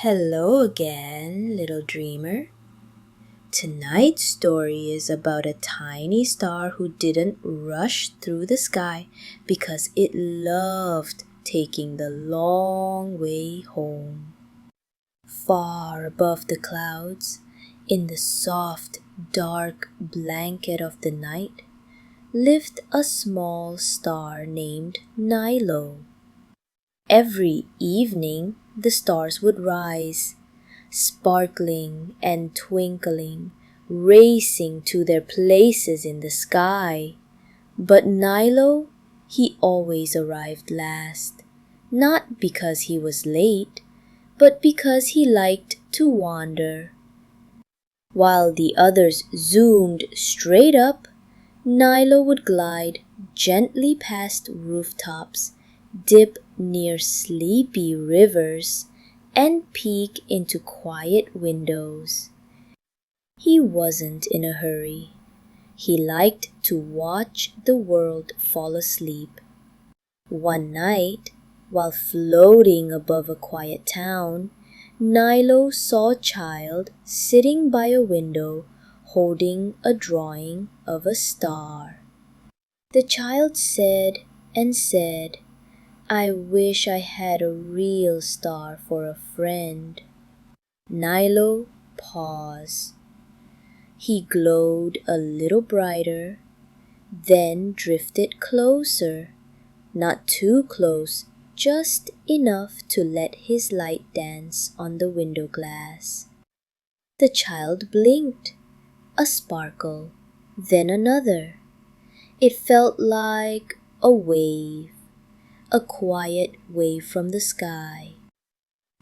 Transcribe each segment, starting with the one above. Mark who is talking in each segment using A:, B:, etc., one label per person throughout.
A: Hello again, little dreamer. Tonight's story is about a tiny star who didn't rush through the sky because it loved taking the long way home. Far above the clouds, in the soft, dark blanket of the night, lived a small star named Nilo. Every evening, the stars would rise, sparkling and twinkling, racing to their places in the sky. But Nilo, he always arrived last, not because he was late, but because he liked to wander. While the others zoomed straight up, Nilo would glide gently past rooftops, dip near sleepy rivers, and peek into quiet windows. He wasn't in a hurry. He liked to watch the world fall asleep. One night, while floating above a quiet town, Nilo saw a child sitting by a window holding a drawing of a star. The child said and said, "I wish I had a real star for a friend." Nilo paused. He glowed a little brighter, then drifted closer, not too close, just enough to let his light dance on the window glass. The child blinked, a sparkle, then another. It felt like a wave. A quiet wave from the sky.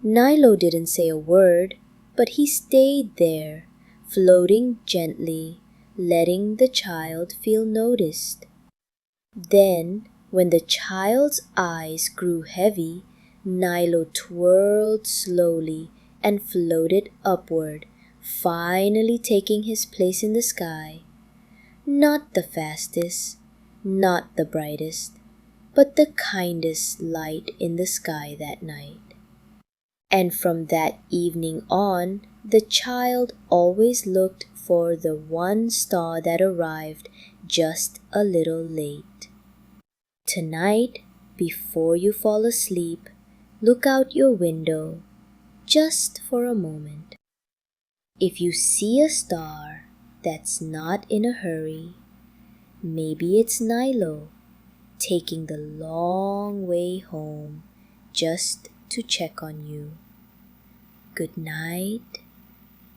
A: Nilo didn't say a word, but he stayed there, floating gently, letting the child feel noticed. Then, when the child's eyes grew heavy, Nilo twirled slowly and floated upward, finally taking his place in the sky. Not the fastest, not the brightest, but the kindest light in the sky that night. And from that evening on, the child always looked for the one star that arrived just a little late. Tonight, before you fall asleep, look out your window, just for a moment. If you see a star that's not in a hurry, maybe it's Nilo, taking the long way home just to check on you. Good night,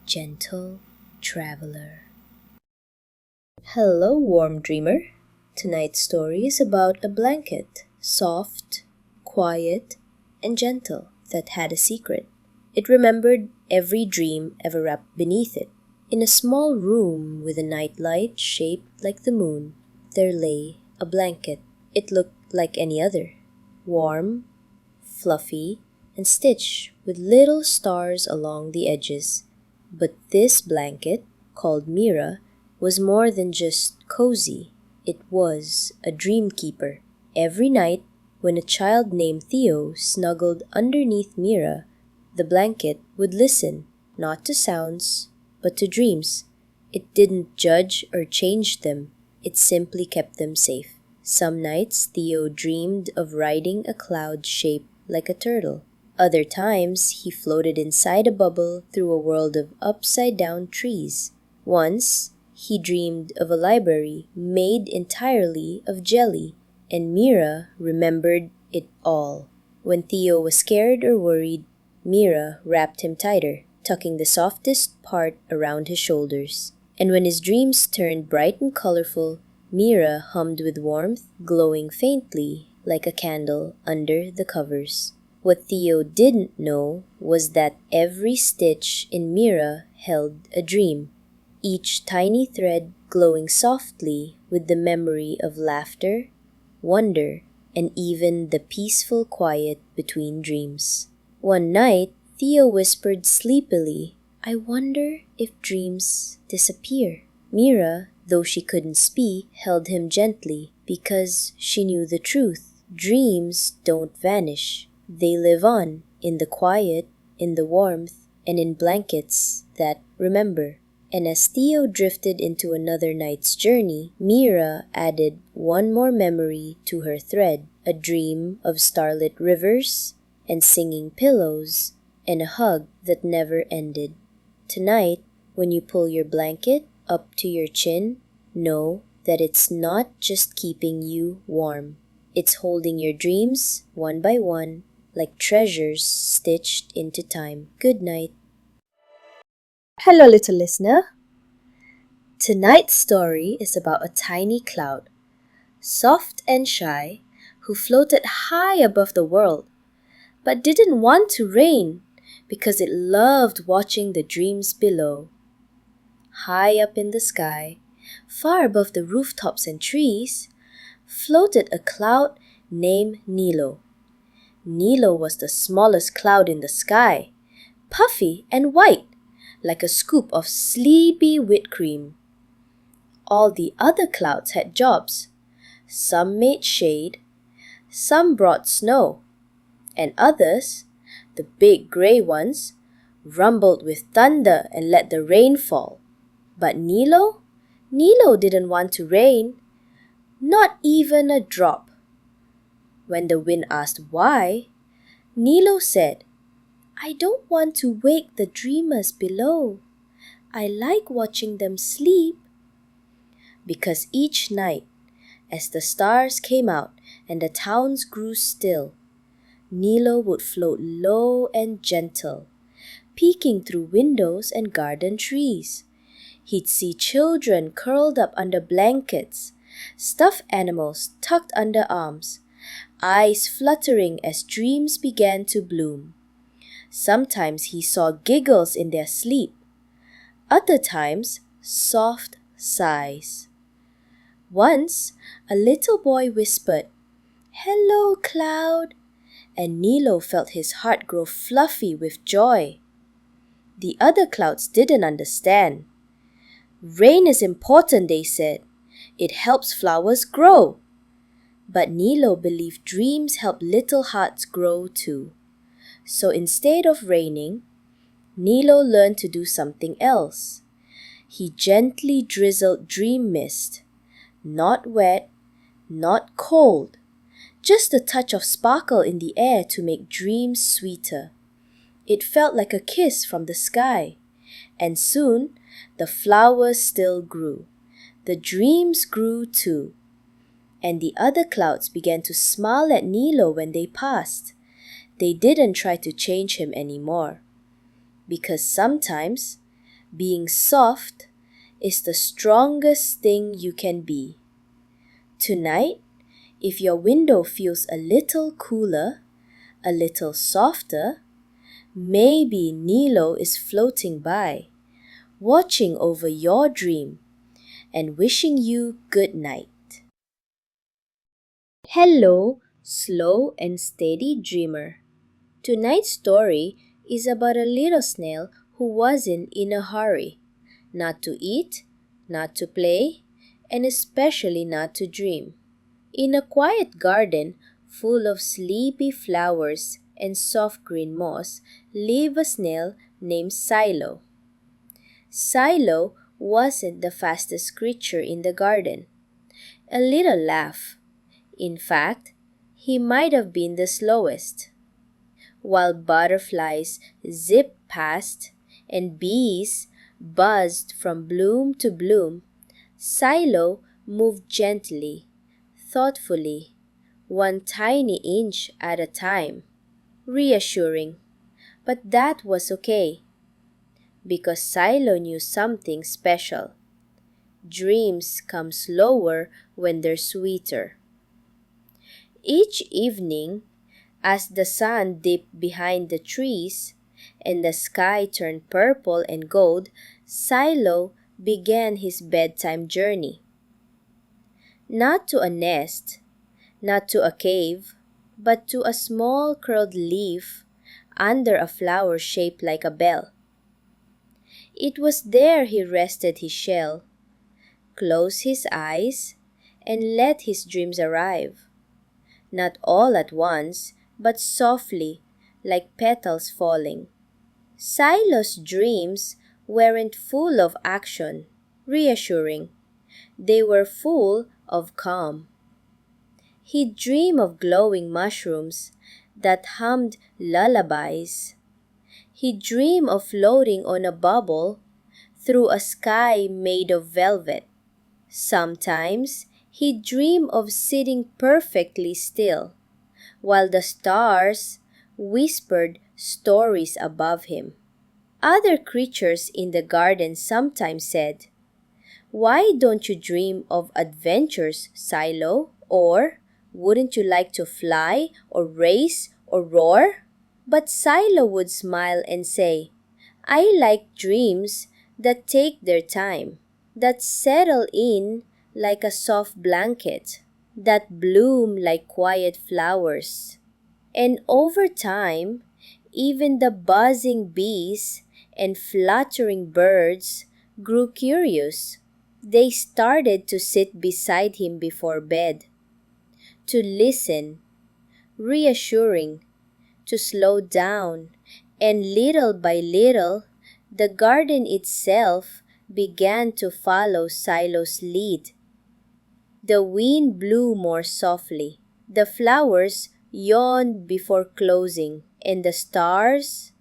A: gentle traveler. Hello, warm dreamer. Tonight's story is about a blanket, soft, quiet, and gentle, that had a secret. It remembered every dream ever wrapped beneath it. In a small room with a nightlight shaped like the moon, there lay a blanket. It looked like any other, warm, fluffy, and stitched with little stars along the edges. But this blanket, called Mira, was more than just cozy. It was a dream keeper. Every night, when a child named Theo snuggled underneath Mira, the blanket would listen, not to sounds, but to dreams. It didn't judge or change them. It simply kept them safe. Some nights Theo dreamed of riding a cloud shaped like a turtle. Other times he floated inside a bubble through a world of upside-down trees. Once he dreamed of a library made entirely of jelly, and Mira remembered it all. When Theo was scared or worried, Mira wrapped him tighter, tucking the softest part around his shoulders. And when his dreams turned bright and colorful, Mira hummed with warmth, glowing faintly like a candle under the covers. What Theo didn't know was that every stitch in Mira held a dream, each tiny thread glowing softly with the memory of laughter, wonder, and even the peaceful quiet between dreams. One night, Theo whispered sleepily, "I wonder if dreams disappear." Mira, though she couldn't speak, held him gently because she knew the truth. Dreams don't vanish. They live on in the quiet, in the warmth and in blankets that remember. And as Theo drifted into another night's journey, Mira added one more memory to her thread, a dream of starlit rivers and singing pillows and a hug that never ended. Tonight, when you pull your blanket up to your chin, know that it's not just keeping you warm. It's holding your dreams one by one like treasures stitched into time. Good night. Hello, little listener. Tonight's story is about a tiny cloud, soft and shy, who floated high above the world, but didn't want to rain because it loved watching the dreams below. High up in the sky, far above the rooftops and trees, floated a cloud named Nilo. Nilo was the smallest cloud in the sky, puffy and white, like a scoop of sleepy whipped cream. All the other clouds had jobs. Some made shade, some brought snow, and others, the big gray ones, rumbled with thunder and let the rain fall. But Nilo didn't want to rain, not even a drop. When the wind asked why, Nilo said, "I don't want to wake the dreamers below. I like watching them sleep." Because each night, as the stars came out and the towns grew still, Nilo would float low and gentle, peeking through windows and garden trees. He'd see children curled up under blankets, stuffed animals tucked under arms, eyes fluttering as dreams began to bloom. Sometimes he saw giggles in their sleep, other times soft sighs. Once, a little boy whispered, "Hello, cloud," and Nilo felt his heart grow fluffy with joy. The other clouds didn't understand. "Rain is important," they said. "It helps flowers grow." But Nilo believed dreams help little hearts grow too. So instead of raining, Nilo learned to do something else. He gently drizzled dream mist. Not wet, not cold, just a touch of sparkle in the air to make dreams sweeter. It felt like a kiss from the sky, and soon the flowers still grew. The dreams grew too, and the other clouds began to smile at Nilo when they passed. They didn't try to change him anymore, because sometimes being soft is the strongest thing you can be. Tonight, if your window feels a little cooler, a little softer, maybe Nilo is floating by, watching over your dream and wishing you good night. Hello, slow and steady dreamer. Tonight's story is about a little snail who wasn't in a hurry, not to eat, not to play, and especially not to dream. In a quiet garden full of sleepy flowers and soft green moss lived a snail named Silo. Silo wasn't the fastest creature in the garden. A little laugh. In fact, he might have been the slowest. While butterflies zipped past and bees buzzed from bloom to bloom, Silo moved gently, thoughtfully, one tiny inch at a time. Reassuring, but that was okay, because Silo knew something special. Dreams come slower when they're sweeter. Each evening, as the sun dipped behind the trees and the sky turned purple and gold, Silo began his bedtime journey. Not to a nest, not to a cave, but to a small curled leaf under a flower shaped like a bell. It was there he rested his shell, closed his eyes, and let his dreams arrive. Not all at once, but softly, like petals falling. Silo's dreams weren't full of action, reassuring. They were full of calm. He'd dream of glowing mushrooms that hummed lullabies. He'd dream of floating on a bubble through a sky made of velvet. Sometimes he'd dream of sitting perfectly still while the stars whispered stories above him. Other creatures in the garden sometimes said, "Why don't you dream of adventures, Silo? Or wouldn't you like to fly or race or roar?" But Silo would smile and say, "I like dreams that take their time, that settle in like a soft blanket, that bloom like quiet flowers." And over time, even the buzzing bees and fluttering birds grew curious. They started to sit beside him before bed, to listen, reassuring, to slow down, and little by little, the garden itself began to follow Silo's lead. The wind blew more softly. The flowers yawned before closing, and the stars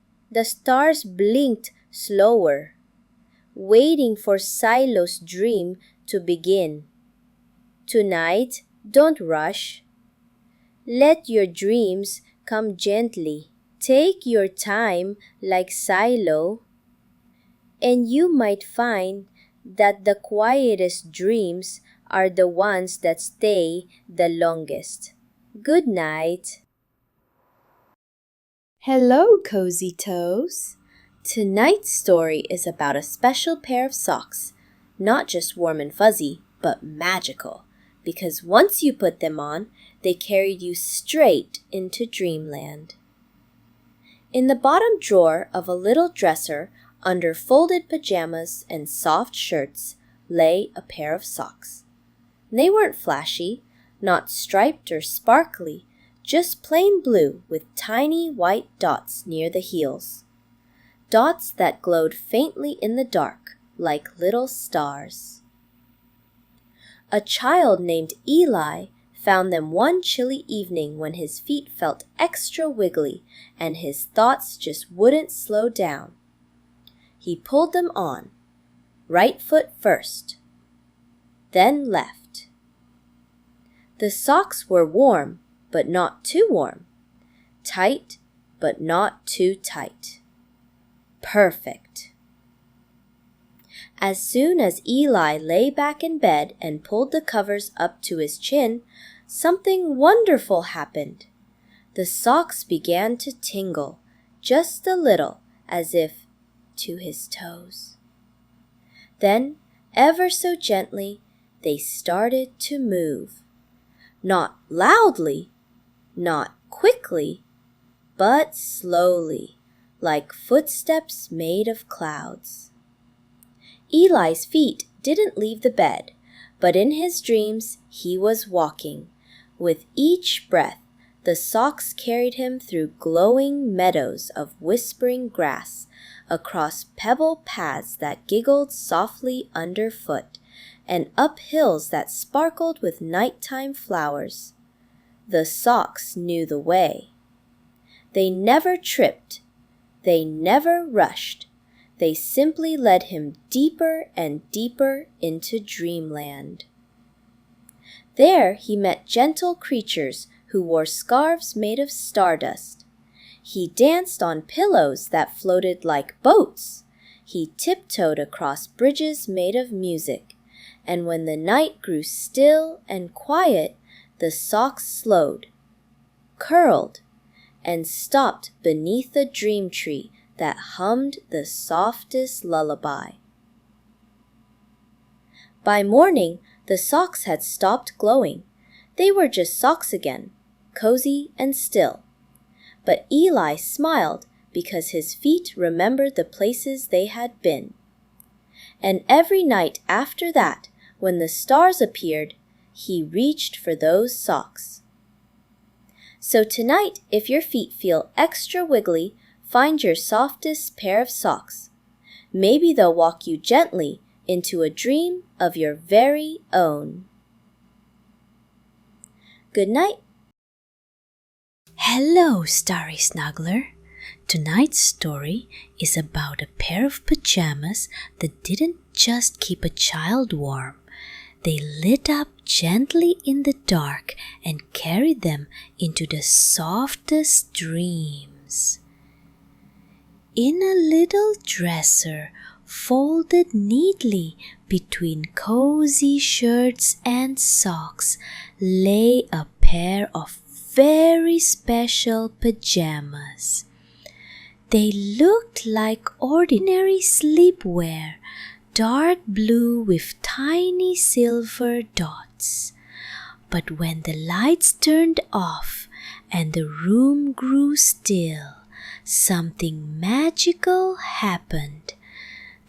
A: blinked slower, waiting for Silo's dream to begin. Tonight, don't rush. Let your dreams come gently. Take your time like Silo, and you might find that the quietest dreams are the ones that stay the longest. Good night. Hello, Cozy Toes. Tonight's story is about a special pair of socks, not just warm and fuzzy, but magical, because once you put them on, they carried you straight into dreamland. In the bottom drawer of a little dresser, under folded pajamas and soft shirts, lay a pair of socks. They weren't flashy, not striped or sparkly, just plain blue with tiny white dots near the heels. Dots that glowed faintly in the dark, like little stars. A child named Eli found them one chilly evening when his feet felt extra wiggly and his thoughts just wouldn't slow down. He pulled them on, right foot first, then left. The socks were warm, but not too warm, tight, but not too tight. Perfect. As soon as Eli lay back in bed and pulled the covers up to his chin, something wonderful happened. The socks began to tingle, just a little, as if to his toes. Then, ever so gently, they started to move. Not loudly, not quickly, but slowly, like footsteps made of clouds. Eli's feet didn't leave the bed, but in his dreams he was walking. With each breath, the socks carried him through glowing meadows of whispering grass, across pebble paths that giggled softly underfoot, and up hills that sparkled with nighttime flowers. The socks knew the way. They never tripped. They never rushed. They simply led him deeper and deeper into dreamland. There he met gentle creatures who wore scarves made of stardust. He danced on pillows that floated like boats. He tiptoed across bridges made of music. And when the night grew still and quiet, the socks slowed, curled, and stopped beneath a dream tree that hummed the softest lullaby. By morning, the socks had stopped glowing. They were just socks again, cozy and still. But Eli smiled because his feet remembered the places they had been. And every night after that, when the stars appeared, he reached for those socks. So tonight, if your feet feel extra wiggly, find your softest pair of socks. Maybe they'll walk you gently into a dream of your very own. Good night. Hello, Starry Snuggler. Tonight's story is about a pair of pajamas that didn't just keep a child warm. They lit up gently in the dark and carried them into the softest dreams. In a little dresser, folded neatly between cozy shirts and socks, lay a pair of very special pajamas. They looked like ordinary sleepwear, dark blue with tiny silver dots. But when the lights turned off and the room grew still, something magical happened.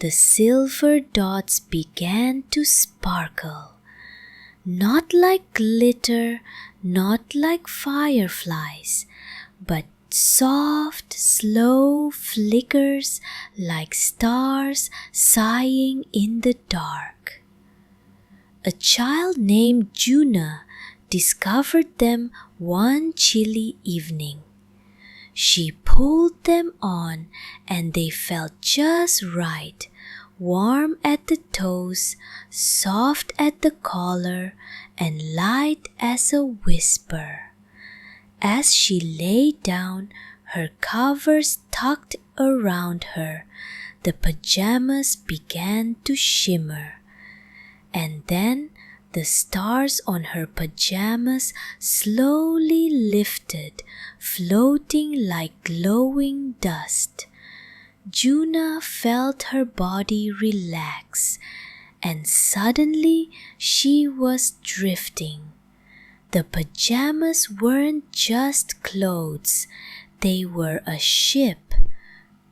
A: The silver dots began to sparkle. Not like glitter, not like fireflies, but soft, slow flickers like stars sighing in the dark. A child named Juna discovered them one chilly evening. She pulled them on and they felt just right, warm at the toes, soft at the collar, and light as a whisper. As she lay down, her covers tucked around her, the pajamas began to shimmer. And then the stars on her pajamas slowly lifted, floating like glowing dust. Juna felt her body relax, and suddenly she was drifting. The pajamas weren't just clothes, they were a ship,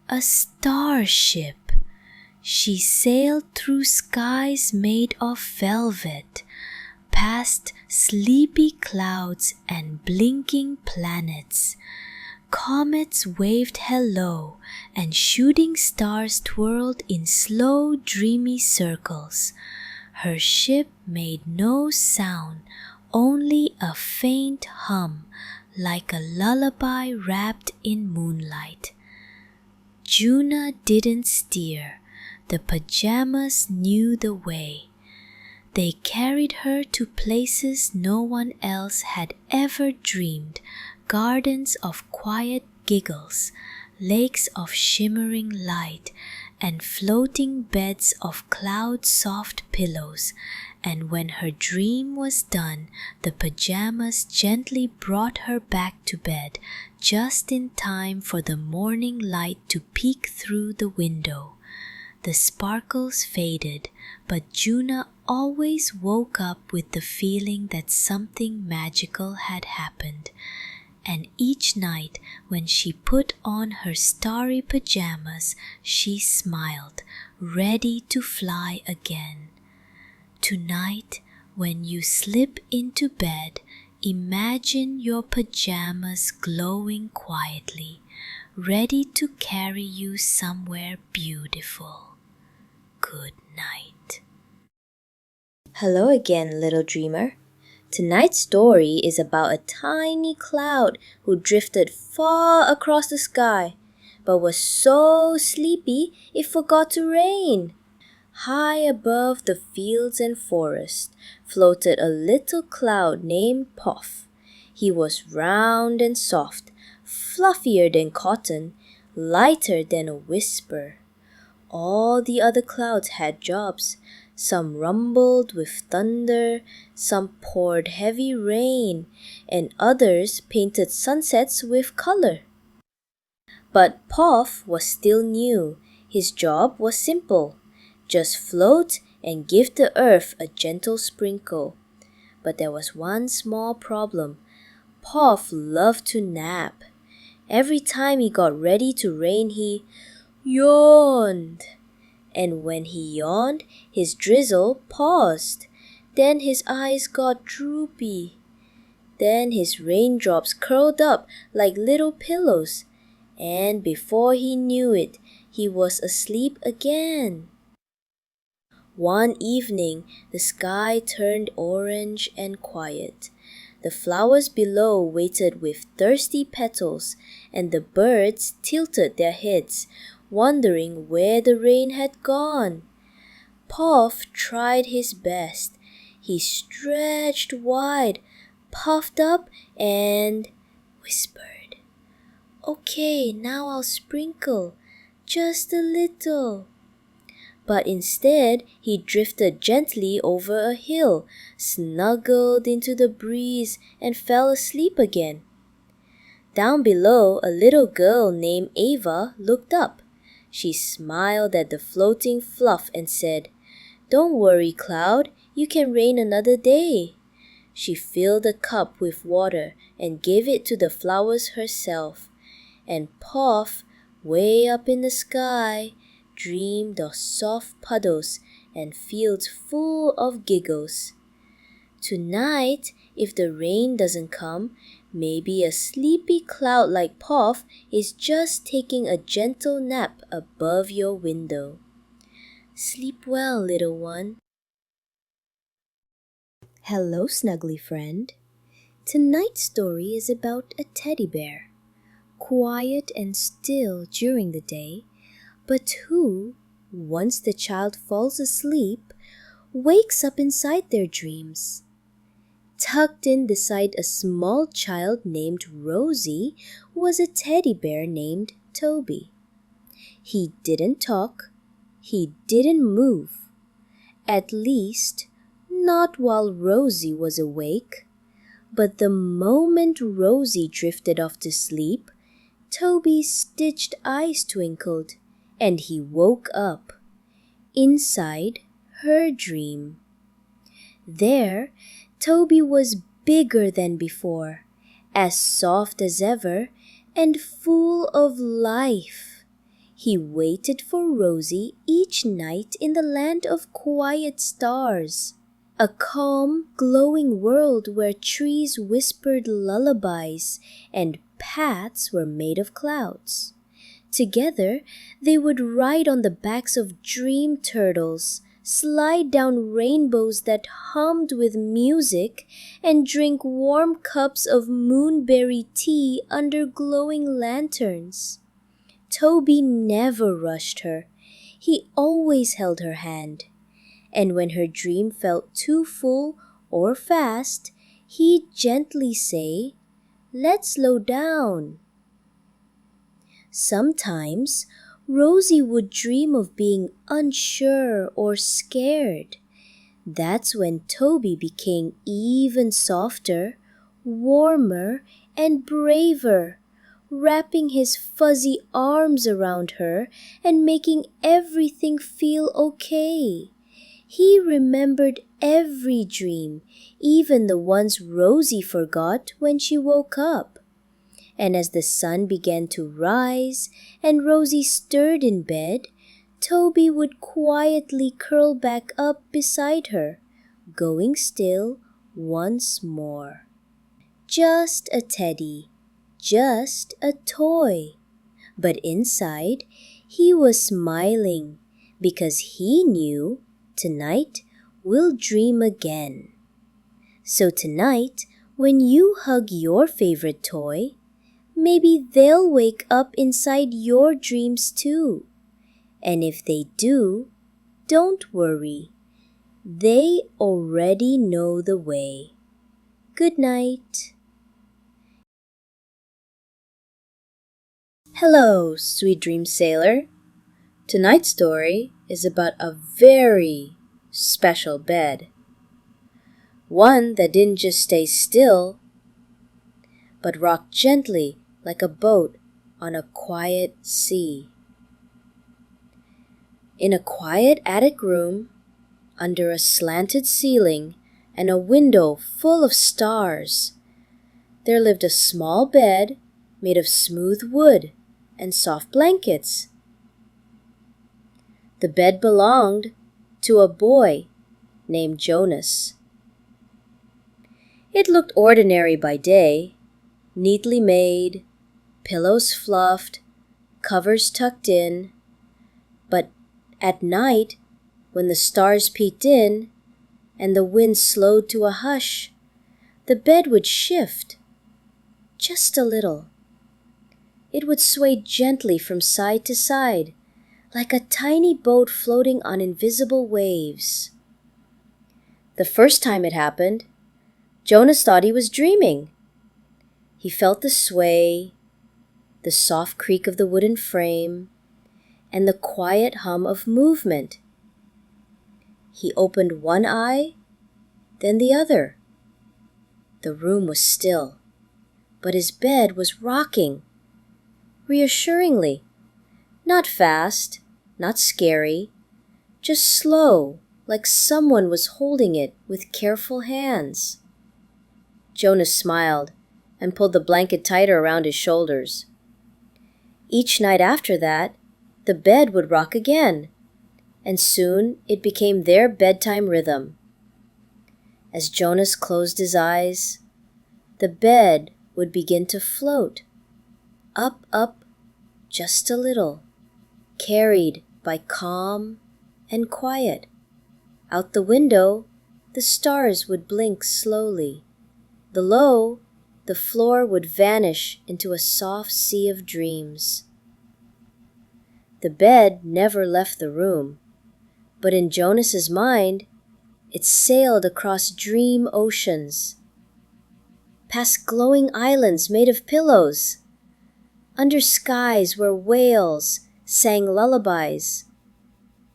A: a starship. She sailed through skies made of velvet, past sleepy clouds and blinking planets. Comets waved hello, and shooting stars twirled in slow, dreamy circles. Her ship made no sound, only a faint hum, like a lullaby wrapped in moonlight. Juna didn't steer. The pajamas knew the way. They carried her to places no one else had ever dreamed, gardens of quiet giggles, lakes of shimmering light, and floating beds of cloud-soft pillows. And when her dream was done, the pajamas gently brought her back to bed, just in time for the morning light to peek through the window. The sparkles faded, but Juna always woke up with the feeling that something magical had happened. And each night, when she put on her starry pajamas, she smiled, ready to fly again. Tonight, when you slip into bed, imagine your pajamas glowing quietly, ready to carry you somewhere beautiful. Good night. Hello again, little dreamer. Tonight's story is about a tiny cloud who drifted far across the sky, but was so sleepy it forgot to rain. High above the fields and forest floated a little cloud named Puff. He was round and soft, fluffier than cotton, lighter than a whisper. All the other clouds had jobs. Some rumbled with thunder, some poured heavy rain, and others painted sunsets with color. But Puff was still new. His job was simple. Just float and give the earth a gentle sprinkle. But there was one small problem. Puff loved to nap. Every time he got ready to rain, he yawned. And when he yawned, his drizzle paused. Then his eyes got droopy. Then his raindrops curled up like little pillows. and before he knew it, he was asleep again. One evening, the sky turned orange and quiet. The flowers below waited with thirsty petals, and the birds tilted their heads, wondering where the rain had gone. Puff tried his best. He stretched wide, puffed up, and whispered, "Okay, now I'll sprinkle, just a little." But instead, he drifted gently over a hill, snuggled into the breeze, and fell asleep again. Down below, a little girl named Ava looked up. She smiled at the floating fluff and said, "Don't worry, Cloud, you can rain another day." She filled a cup with water and gave it to the flowers herself. And Puff, way up in the sky, dreamed of soft puddles and fields full of giggles. Tonight, if the rain doesn't come, maybe a sleepy cloud like Puff is just taking a gentle nap above your window. Sleep well, little one. Hello, snuggly friend. Tonight's story is about a teddy bear, quiet and still during the day, but who, once the child falls asleep, wakes up inside their dreams. Tucked in beside a small child named Rosie was a teddy bear named Toby. He didn't talk. He didn't move. At least, not while Rosie was awake. But the moment Rosie drifted off to sleep, Toby's stitched eyes twinkled, and he woke up. Inside her dream. There, Toby was bigger than before, as soft as ever, and full of life. He waited for Rosie each night in the land of quiet stars, a calm, glowing world where trees whispered lullabies and paths were made of clouds. Together, they would ride on the backs of dream turtles, slide down rainbows that hummed with music, and drink warm cups of moonberry tea under glowing lanterns. Toby never rushed her. He always held her hand. And when her dream felt too full or fast, he'd gently say, "Let's slow down." Sometimes, Rosie would dream of being unsure or scared. That's when Toby became even softer, warmer, and braver, wrapping his fuzzy arms around her and making everything feel okay. He remembered every dream, even the ones Rosie forgot when she woke up. And as the sun began to rise and Rosie stirred in bed, Toby would quietly curl back up beside her, going still once more. Just a teddy, just a toy. But inside, he was smiling because he knew tonight we'll dream again. So tonight, when you hug your favorite toy, maybe they'll wake up inside your dreams too. And if they do, don't worry. They already know the way. Good night. Hello, sweet dream sailor. Tonight's story is about a very special bed. One that didn't just stay still, but rocked gently like a boat on a quiet sea. In a quiet attic room, under a slanted ceiling and a window full of stars, there lived a small bed made of smooth wood and soft blankets. The bed belonged to a boy named Jonas. It looked ordinary by day, neatly made, pillows fluffed, covers tucked in, but at night, when the stars peeked in and the wind slowed to a hush, the bed would shift just a little. It would sway gently from side to side, like a tiny boat floating on invisible waves. The first time it happened, Jonas thought he was dreaming. He felt the sway, the soft creak of the wooden frame, and the quiet hum of movement. He opened one eye, then the other. The room was still, but his bed was rocking, reassuringly. Not fast, not scary, just slow, like someone was holding it with careful hands. Jonas smiled and pulled the blanket tighter around his shoulders. Each night after that, the bed would rock again, and soon it became their bedtime rhythm. As Jonas closed his eyes, the bed would begin to float, up, up, just a little, carried by calm and quiet. Out the window, the stars would blink slowly. Below, the floor would vanish into a soft sea of dreams. The bed never left the room, but in Jonas's mind, it sailed across dream oceans, past glowing islands made of pillows, under skies where whales sang lullabies,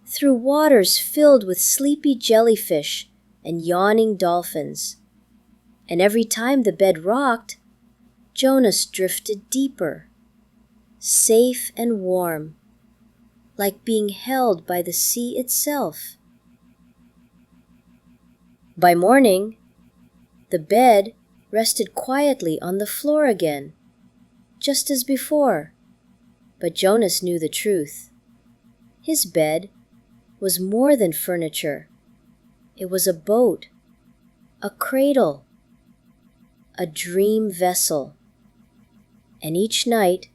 A: through waters filled with sleepy jellyfish and yawning dolphins. And every time the bed rocked, Jonas drifted deeper, safe and warm, like being held by the sea itself. By morning, the bed rested quietly on the floor again, just as before. But Jonas knew the truth. His bed was more than furniture. It was a boat, a cradle, a dream vessel. And each night,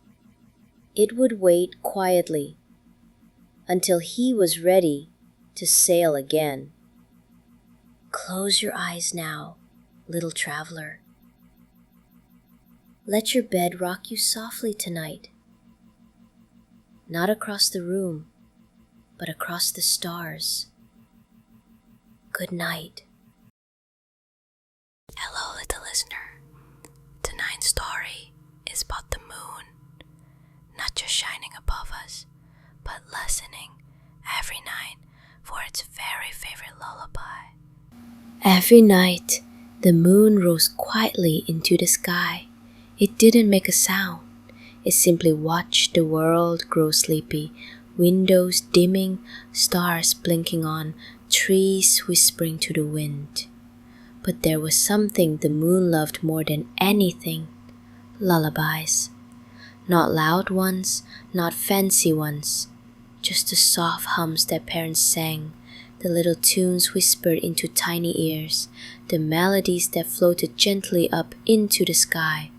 A: it would wait quietly until he was ready to sail again. Close your eyes now, little traveler. Let your bed rock you softly tonight. Not across the room, but across the stars. Good night.
B: Hello, little listener. Tonight's story is about the moon, not just shining above us, but listening every night for its very favorite lullaby.
A: Every night, the moon rose quietly into the sky. It didn't make a sound. It simply watched the world grow sleepy, windows dimming, stars blinking on, trees whispering to the wind. But there was something the moon loved more than anything: lullabies. Not loud ones, not fancy ones, just the soft hums that parents sang, the little tunes whispered into tiny ears, the melodies that floated gently up into the sky.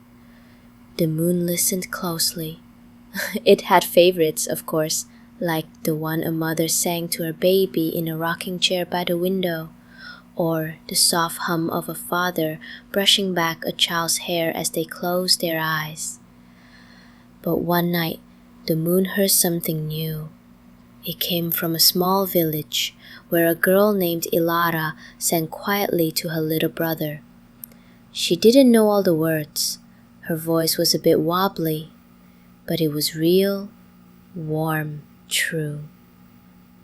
A: The moon listened closely. It had favorites, of course, like the one a mother sang to her baby in a rocking chair by the window, or the soft hum of a father brushing back a child's hair as they closed their eyes. But one night, the moon heard something new. It came from a small village where a girl named Ilara sang quietly to her little brother. She didn't know all the words. Her voice was a bit wobbly, but it was real, warm, true.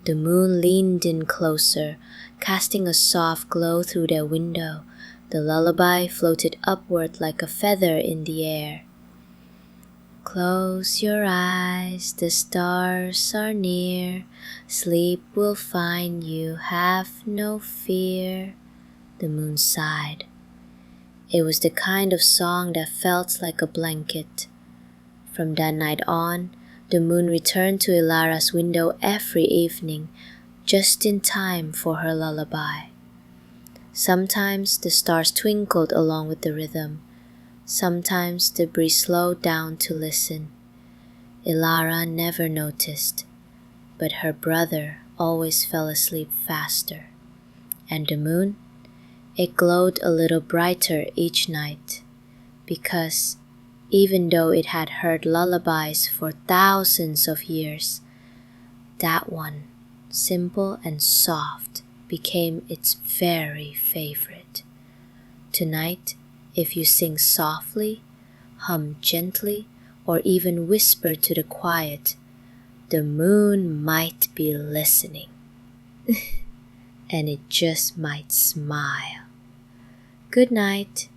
A: The moon leaned in closer, casting a soft glow through their window. The lullaby floated upward like a feather in the air. Close your eyes, the stars are near. Sleep will find you, have no fear. The moon sighed. It was the kind of song that felt like a blanket. From that night on, the moon returned to Ilara's window every evening, just in time for her lullaby. Sometimes the stars twinkled along with the rhythm. Sometimes the breeze slowed down to listen. Ilara never noticed, but her brother always fell asleep faster. And the moon, it glowed a little brighter each night, because even though it had heard lullabies for thousands of years, that one, simple and soft, became its very favorite. Tonight, if you sing softly, hum gently, or even whisper to the quiet, the moon might be listening. And it just might smile. Good night.